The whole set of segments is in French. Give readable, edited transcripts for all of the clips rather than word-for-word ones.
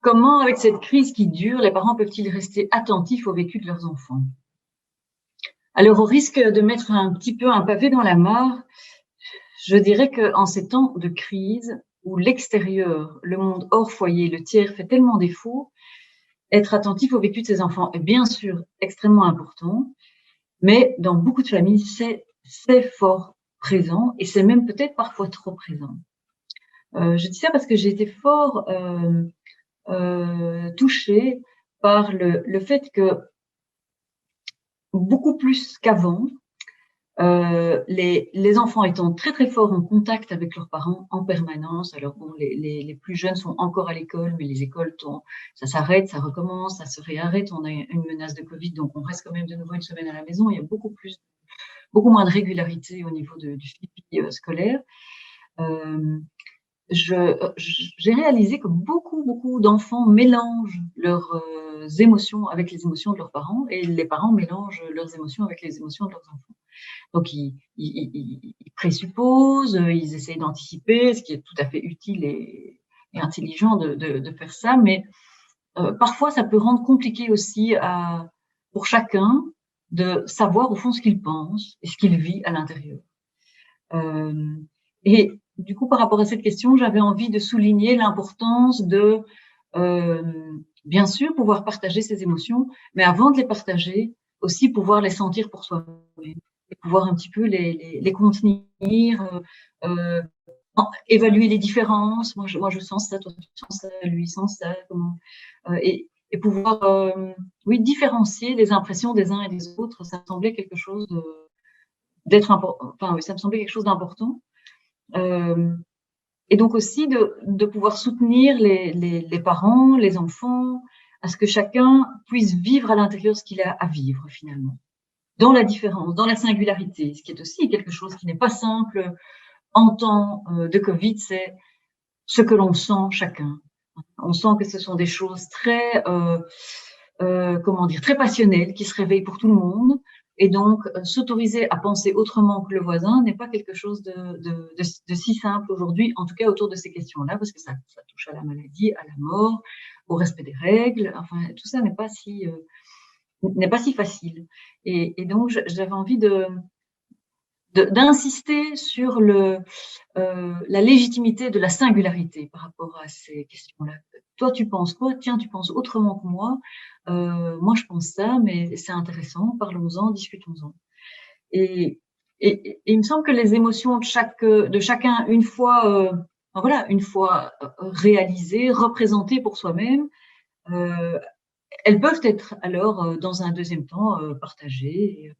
Comment, avec cette crise qui dure, les parents peuvent-ils rester attentifs au vécu de leurs enfants? Alors, au risque de mettre un petit peu un pavé dans la mare, je dirais qu'en ces temps de crise où l'extérieur, le monde hors foyer, le tiers fait tellement défaut, être attentif au vécu de ses enfants est bien sûr extrêmement important, mais dans beaucoup de familles, c'est fort présent et c'est même peut-être parfois trop présent. Je dis ça parce que j'ai été fort touchée par le fait que beaucoup plus qu'avant, les enfants étant très très forts en contact avec leurs parents en permanence. Alors bon, les plus jeunes sont encore à l'école, mais les écoles, ça s'arrête, ça recommence, ça se réarrête. On a une menace de Covid, donc on reste quand même de nouveau une semaine à la maison. Il y a beaucoup moins de régularité au niveau du suivi scolaire. J'ai réalisé que beaucoup d'enfants mélangent leurs émotions avec les émotions de leurs parents et les parents mélangent leurs émotions avec les émotions de leurs enfants. Donc, ils présupposent, ils essayent d'anticiper, ce qui est tout à fait utile et intelligent de faire ça, mais parfois, ça peut rendre compliqué aussi pour chacun de savoir au fond ce qu'il pense et ce qu'il vit à l'intérieur. Et du coup, par rapport à cette question, j'avais envie de souligner l'importance de, bien sûr, pouvoir partager ses émotions, mais avant de les partager, aussi pouvoir les sentir pour soi-même, et pouvoir un petit peu les contenir, évaluer les différences. Moi, je sens ça, toi, tu sens ça, lui sent ça, comment, et pouvoir, oui, différencier les impressions des uns et des autres. Ça me semblait quelque chose d'être important. Enfin, oui, ça me semblait quelque chose d'important. Et donc aussi de pouvoir soutenir les parents, les enfants, à ce que chacun puisse vivre à l'intérieur ce qu'il a à vivre finalement, dans la différence, dans la singularité, ce qui est aussi quelque chose qui n'est pas simple en temps de Covid, c'est ce que l'on sent chacun. On sent que ce sont des choses très, comment dire, très passionnelles qui se réveillent pour tout le monde. Et donc, s'autoriser à penser autrement que le voisin n'est pas quelque chose de si simple aujourd'hui, en tout cas autour de ces questions-là, parce que ça touche à la maladie, à la mort, au respect des règles. Enfin, tout ça n'est pas si facile. Et donc, j'avais envie d'insister sur la légitimité de la singularité par rapport à ces questions-là. Toi, tu penses quoi? Tiens, tu penses autrement que moi. Moi, je pense ça, mais c'est intéressant. Parlons-en, discutons-en. Et il me semble que les émotions de chacun, une fois, voilà, une fois réalisées, représentées pour soi-même, elles peuvent être alors, dans un deuxième temps, partagées.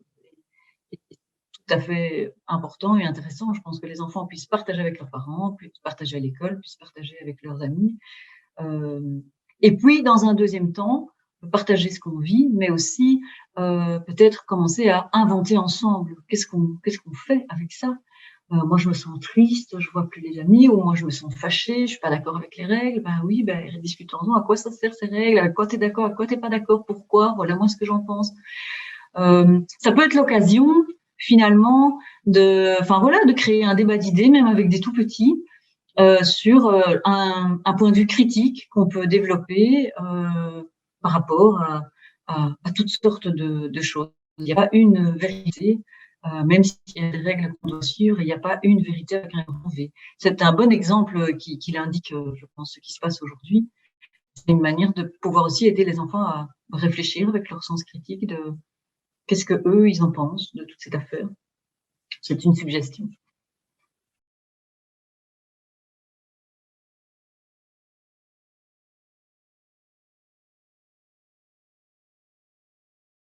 Et tout à fait important et intéressant. Je pense que les enfants puissent partager avec leurs parents, puissent partager à l'école, puissent partager avec leurs amis. Et puis, dans un deuxième temps, partager ce qu'on vit, mais aussi peut-être commencer à inventer ensemble. Qu'est-ce qu'on fait avec ça? Moi, je me sens triste, je vois plus les amis, ou moi, je me sens fâchée, je suis pas d'accord avec les règles. Ben oui, ben discutons-en. À quoi ça sert ces règles? À quoi t'es d'accord? À quoi t'es pas d'accord? Pourquoi? Voilà moi ce que j'en pense. Ça peut être l'occasion finalement de créer un débat d'idées, même avec des tout petits, sur un point de vue critique qu'on peut développer par rapport à toutes sortes de choses. Il n'y a pas une vérité, même s'il y a des règles qu'on doit suivre, il n'y a pas une vérité avec un grand V. C'est un bon exemple qui indique, je pense, ce qui se passe aujourd'hui. C'est une manière de pouvoir aussi aider les enfants à réfléchir avec leur sens critique de qu'est-ce que eux ils en pensent de toute cette affaire. C'est une suggestion.